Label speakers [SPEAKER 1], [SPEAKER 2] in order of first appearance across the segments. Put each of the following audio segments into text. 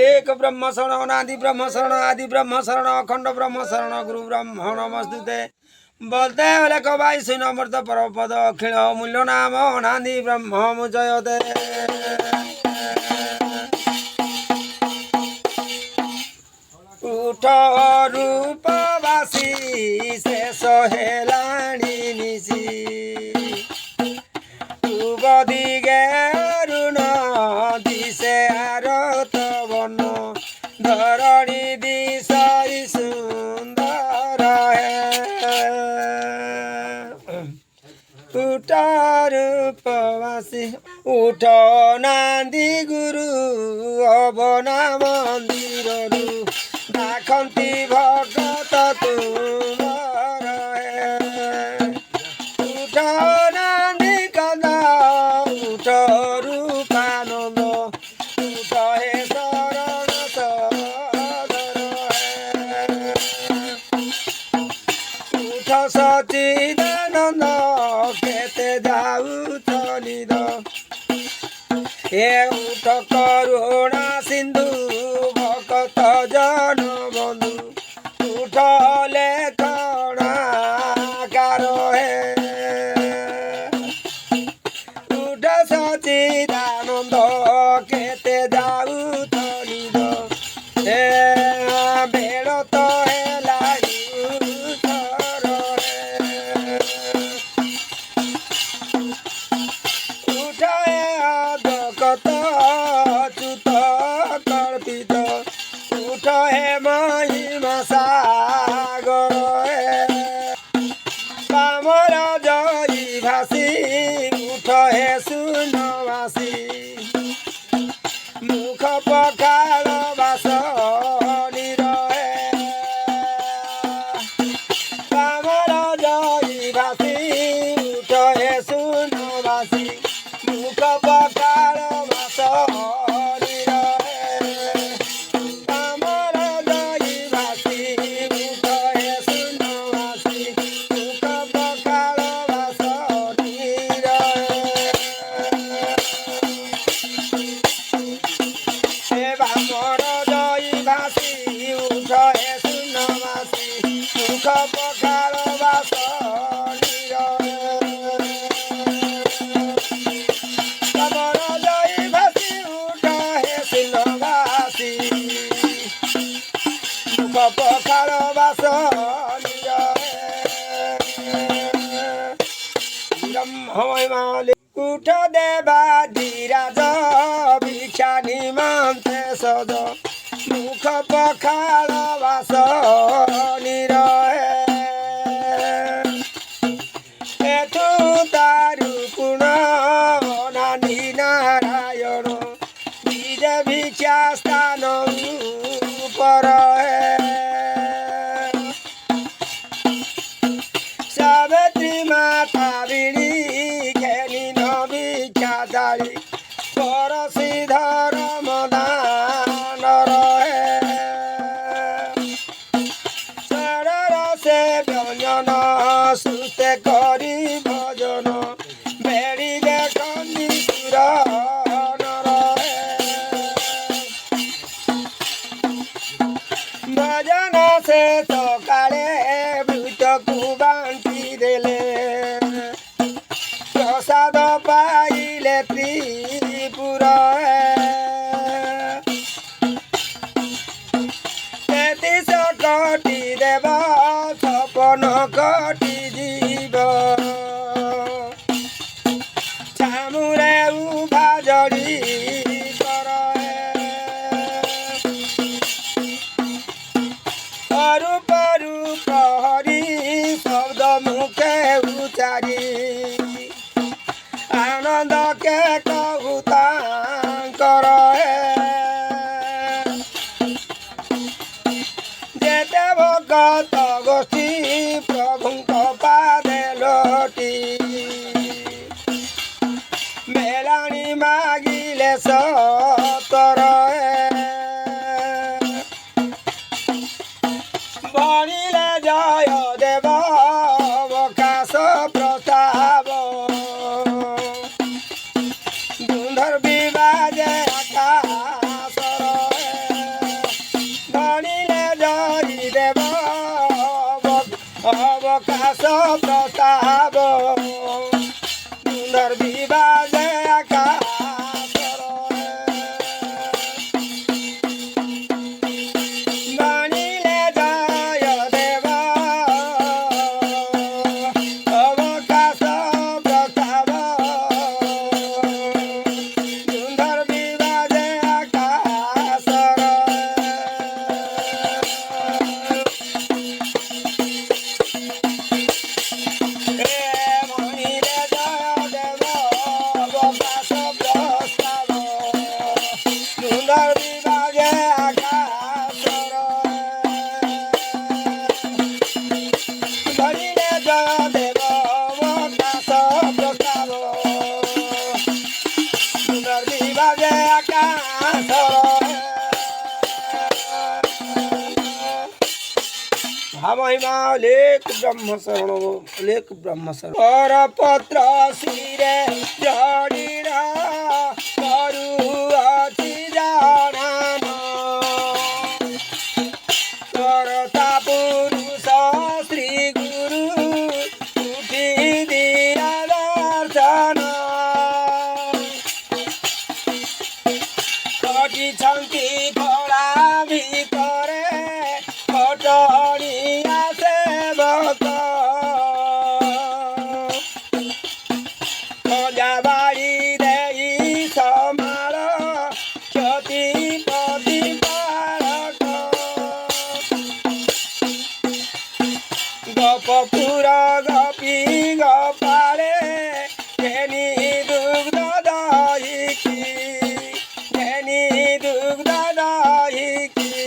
[SPEAKER 1] एक ब्रह्म शरण अनादि ब्रह्म शरण आदि ब्रह्म शरण अखंड ब्रह्म शरण गुरु ब्रह्म नमस्तुते बोलते बोले कबाई सुन अमृत परपद अखिल मूल्य नाम अनादि ब्रह्म मुजयते उठ रूपवासी शेष हेलाणी निशी दिगे अरुण दिशे आरत वन धरणी दिशाई सुंदर है उठ रूपवासी उठ नांदी गुरु अवना मंदिर दाखंती भगत तुमार है उठ नांदी कदा उठ रूपानंद उठ हे शरण सदर है उठ सचिदानंद केते जाऊ निद ए उठ करुणा सिंधु भक्त जन बंधु उठ लेखनाकार है उठ सचिदानंद केते जाऊ निद ए बेड़ तो उठ हे महिमा सागर पामर जयी भासी उठ हे सुनवासी मुख पखाल बास निरहे पामर जयी भासी उठ हे सुनवासी मुख पखाल बास पखाल बास तमर जई भासी उठ हे सिंहवासी मुख पखाल बास ब्रह्म उठ देवा धीराज भिक्षा निमंते सज मुख पखाल बास निरहे एठू तारु गुण अनादि नारायण बीज भिक्षा स्थान पर सावित्री माता बिणी घेनी न भिक्षा दाली परसी धर्म दान रहे शरण से व्यंजन सुते करी भजन बेड़ी देखी सुर भजन से तो काले भूत को बांटी देले प्रसाद पाइले त्रिपुर तेतीस कोटि देव छपन कोटि जीव छामुरे उभा जड़ी रूप रूप हरि शब्द मुखे उचारी आनंद के कहुता कर जेते भगत गोष्ठी प्रभु पादे लोटी मेलानी मागिले सतर भणिले जय देव अवकाश प्रस्ताव धुंधर विवाजे आकाश प्रस्ताव सुंदर विवाजे आकाशर बनिले जय देव अवकाश प्रस्ताव सुंदर विवाजे आकाशर महिमा लेख ब्रह्म शरण लेख ब्रह्म शरण पर पत्र शिरे जड़ीरा करुअति जानान करता पुरुष श्री गुरु उठी दिया दर्शन कटी छंती फला भितरे कटणिया सेवक खंजाबाड़ी देई समार क्षति प्रतिपालक गपपुर गपी गपाले घेनी दुग्ध दहीकी घेनी दुग्ध दहीकी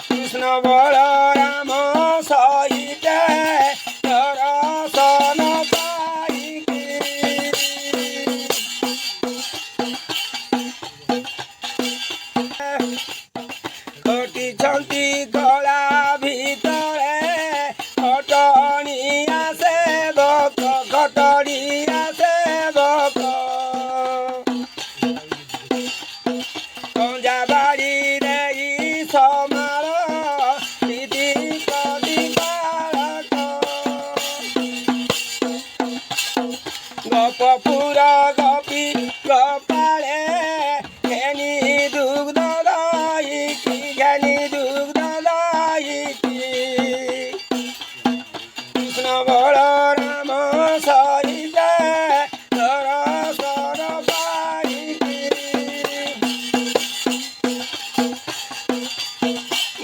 [SPEAKER 1] कृष्ण बलराम सहित दर्शन पाइकी कटिछंती गला भितरे कटणिया सेवक कटणिया सेवक खंजाबाड़ी देई समार नीति प्रतिपालक गपपुर गपी गपाले घेनी दुग्ध दहीकी घेनी दुग्ध दहीकी कृष्ण बलराम सहित दर्शन पाइकी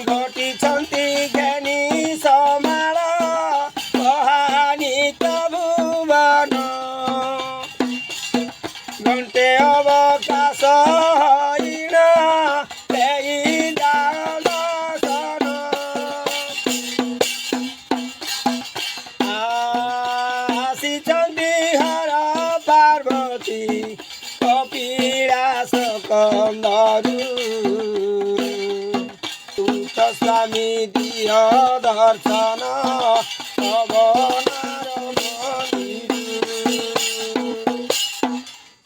[SPEAKER 1] घटिछंती घेनी समार कहानी भुवन घंटे अवकाश हरिण देई दर्शन आसिछंती हर पार्वती कपिलास कंदरू स्वामी दिय दर्शन पवनार मंदिर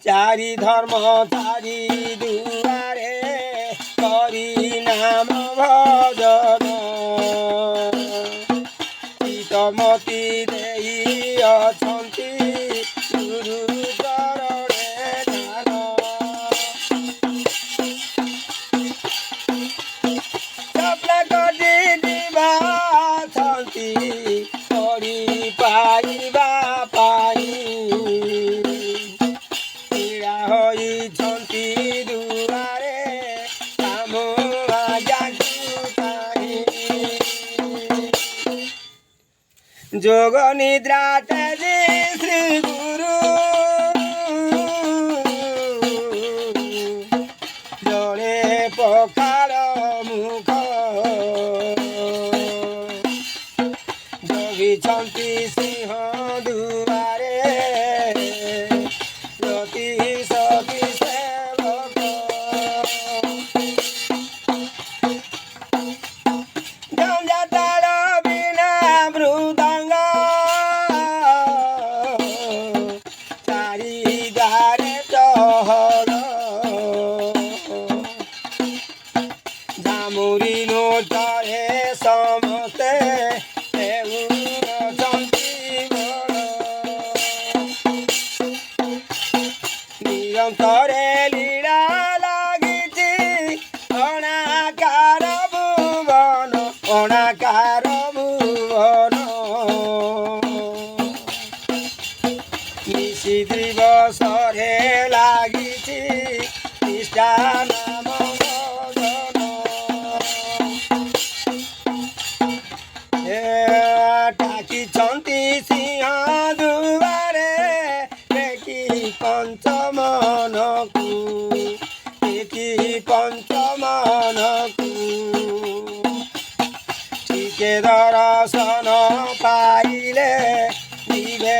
[SPEAKER 1] चारि धर्म चारि दुआरे करी नाम भजन चितमती देई अछंती गुरु चरणे ध्यान सपना कटी दिवाछंती करी पाइबा पाई पीड़ा होइछंती दुआरे काम आजाकु चाही जोग निद्रा तेजी श्री गुरु जड़े पखार मुख जगिछंती सिंह दुआरे रति सती सेवक झंझाटार बिना मृदंग चारि द्वारे चहल झामुरी नोटरे समस्ते ଜାନମ ଡାକିଛନ୍ତି ସିଂହ ଦୁଆରେ ଦେଖି ପଞ୍ଚମନକୁ ଦେଖି ପଞ୍ଚମନକୁ ଟିକେ ଦର୍ଶନ ପାଇଲେ ଯିବେ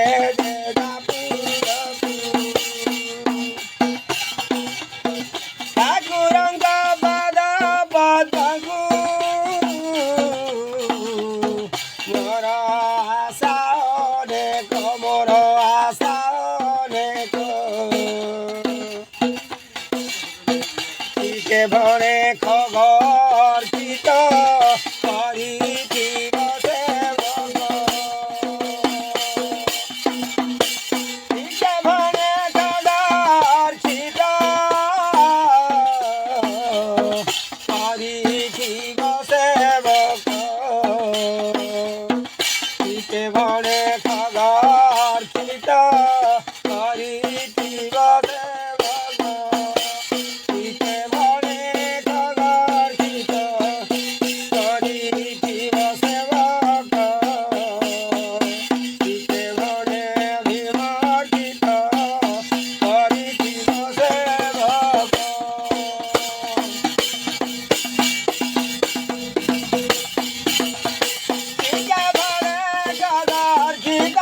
[SPEAKER 1] ଠାକୁରଙ୍କ ପାଦ ପଦ୍ମକୁ ମୋର ଆଶା ଅନେକ ମୋର ଆଶା ଅନେକ ଟିକେ ଭଣେ ଖବର୍ଚିତ କରିଥିବ ସେବକ ଟିକେ ଭଣେ ଖବର୍ଚିତ କରିଥିବ ସେବକ ଟିକେ ଭଣେ ଖବର୍ଚିତ କରିଥିବ ସେବକ ଟିକେ ଭଣେ ଖବର୍ଚିତ କରିଥିବ ସେବକ ଟିକେ ଭଣେ ବିମର୍ଚିତ କରିଥିବ ସେବକ ଟିକେ ଭଣେ ଖବର୍ଚିତ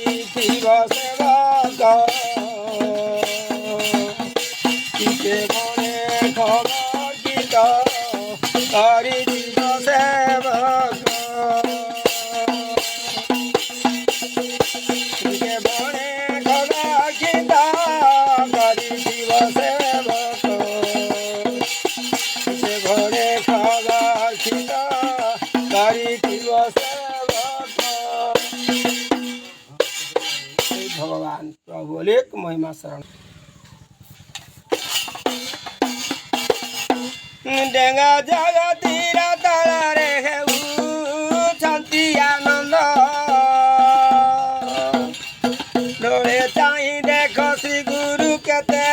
[SPEAKER 1] କରିଥିବ ସେବକ ଟିକେ ଭଣେ ଖବର୍ଚିତ କରିଥିବ ସେବକ ଟିକେ ଭଣେ ଖବର୍ଚିତ କରିଥିବ ସେବକ ଟିକେ ଭଣେ ଖବର୍ଚିତ କରିଥିବ ସେବକ। हे भगवान प्रभु अनेक महिमा शरण डेंगा जगतीर तଳରେ ହେଉଛନ୍ତି ଆନନ୍ଦ ଡୋଳେ ଚାହିଁ ଦେଖ ଶ୍ରୀ ଗୁରୁ କେତେ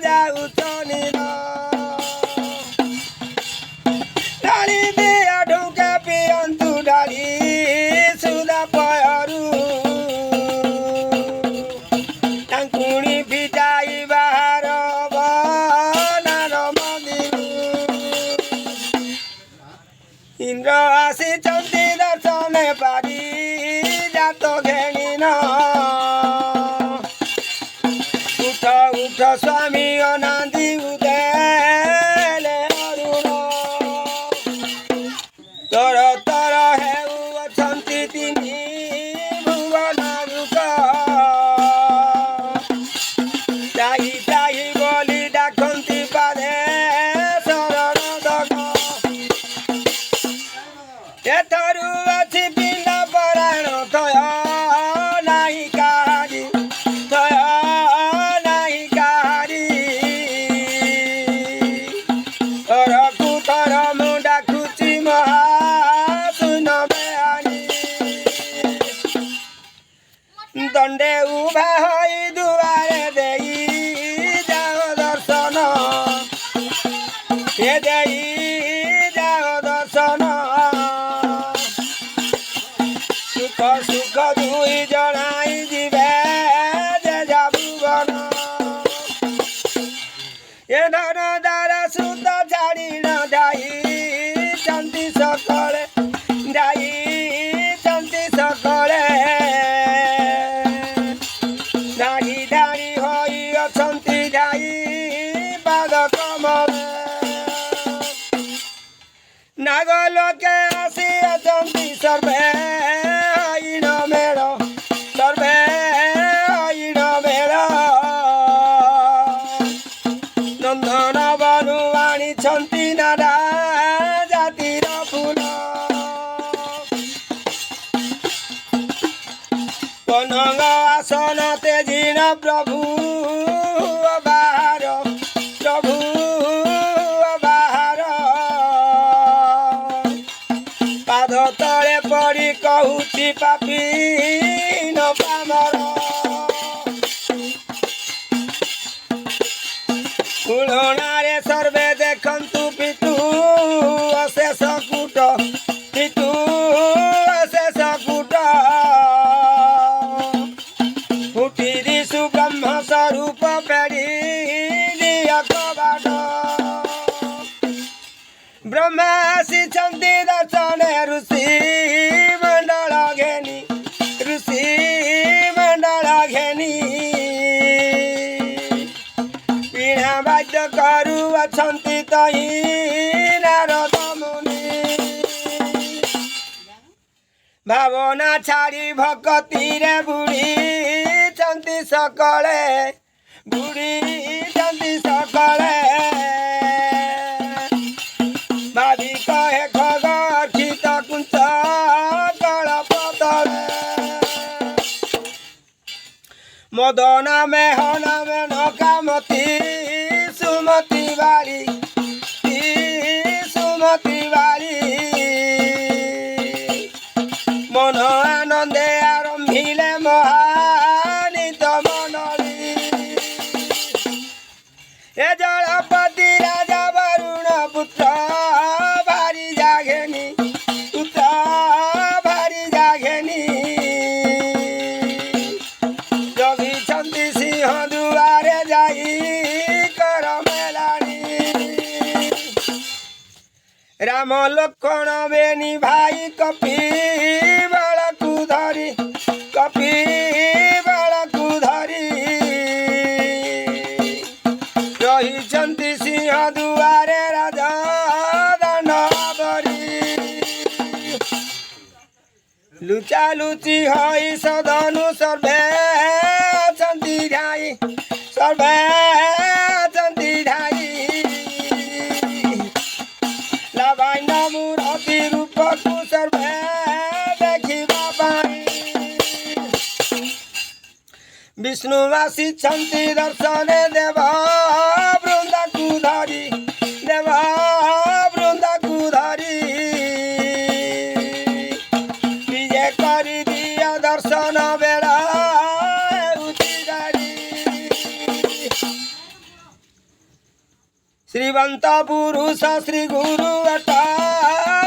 [SPEAKER 1] ଯାଉଛନ୍ତି ଢାଳି ଦିଅ ଢୁକେ ପିଅନ୍ତୁ ଢାଳି ସୁଧା ପୟରୁ ତାଙ୍କୁଣି ଫିଟାଇ ବାହାର ବନାର ମନ୍ଦିର ଇନ୍ଦ୍ର ଆସିଛନ୍ତି ଦର୍ଶନ ପାରି ଜାତ ଘେଣିନ ଉଠ ଉଠ ସ୍ୱାମୀ ଅନାନ୍ତି ଉଦେଲେ ଅରୁଣ ତର ତର ହେଉଅଛନ୍ତି ତିନି ଭୁବନ ଯୁଗ ଚାହି ଚାହି ବୋଲି ଡାକନ୍ତି ପାଦେ ଶରଣ ଦଗ ଏଥରୁ ଅଛି ପିଣ୍ଡ ପରାଣ ଥୟ ନାହିଁ କାହାରି ଥୟ ନାହିଁ କାହାରି ଥରକୁ ଥର ମୁଁ ଡାକୁଛି ମହାଶୂନ ବେଆଣି ଦଣ୍ଡେ ଉଭା ହୋଇ ଦୁଆରେ ଦେଇ ଯାଅ ଦର୍ଶନ ଏ ଦେଇ ଯାଅ ଦର୍ଶନ ସୁଖ ସୁଖ ଦୁଇ ଜଣାଇ ଯିବେ ଯେ ଭୁବନ ଏ ଧନ ଦ୍ୱାର ସୁତ ଛାଡ଼ି ନ ଯାଇଛନ୍ତି ସକଳେ ଯାଇଛନ୍ତି ସକଳେ ଧାଡ଼ି ଧାଡ଼ି ହୋଇ ଅଛନ୍ତି ଯାଇ ପାଦ କମରେ ନାଗ ଲୋକେ ଆସି ଅଛନ୍ତି ସର୍ବେ ହଇଣ ମେଳ ସର୍ବେ ହଇଣ ମେଳ ନନ୍ଦନ ବନୁ ଆଣିଛନ୍ତି ନାନା ଜାତିର ଫୁଲ କନଙ୍ଗ ଆସନ ତେଜିଣ ପ୍ରଭୁ ବାହାର ପ୍ରଭୁ ବାହାର ପାଦ ତଳେ ପଡ଼ି କହୁଛି ପାପି ନ ପାମର कुलोणारे सर्वे देखन्तु पितु अशेष कूट पितु अशेष कूट फुटिदिसु ब्रह्म स्वरूप पेड़ी कबाट ब्रह्मासी छन्ति दर्शन ऋषि मंडल घेनी ऋषि मंडल घेनी पीड़ा वाद्य करू अछन्ति तही नारद मुनि भावना छाड़ी भक्ति रे बुढ़ी छन्ति सकले बुढ़ी छन्ति सकले भावी कहे खग अर्चित कुंच कलप तले मदना में हना में नकामती सुमति वाली मन आनंदे आरंभिले महानित मनरी ए जलपति राजा वरुण पुत्र भारी जाघेनी पुत्र भारी जाघेनी जगी छन्ति सिंह दुआरे जाई कर मेलानी राम लक्ष्मण बेनी भाई कपी बाळकु धरी कपी बाळकु धरी रहिछन्ति सिंह दुआरे राजा दानवरी लुचा लुची हई सदनु सर्वे अछन्ति ढाई सर्वे अछन्ति ढाई लाभाइन मूर्ति रूपकु सर्वे देखिबा पाई विष्णुवासी छन्ति दर्शने देव वृन्दकु धरी देव वृन्दकु धरी विजय करि दिया दर्शन बेला उचिदारी श्रीवंत पुरुष श्री गुरु अटा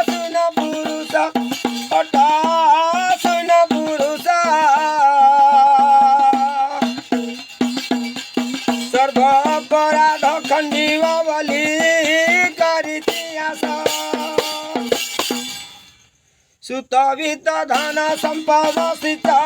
[SPEAKER 1] सुन पुरुष अटा सुन पुरुष सर्व अपराध खंडीव बलि करितिहास सुत वित्त धन संपद सीता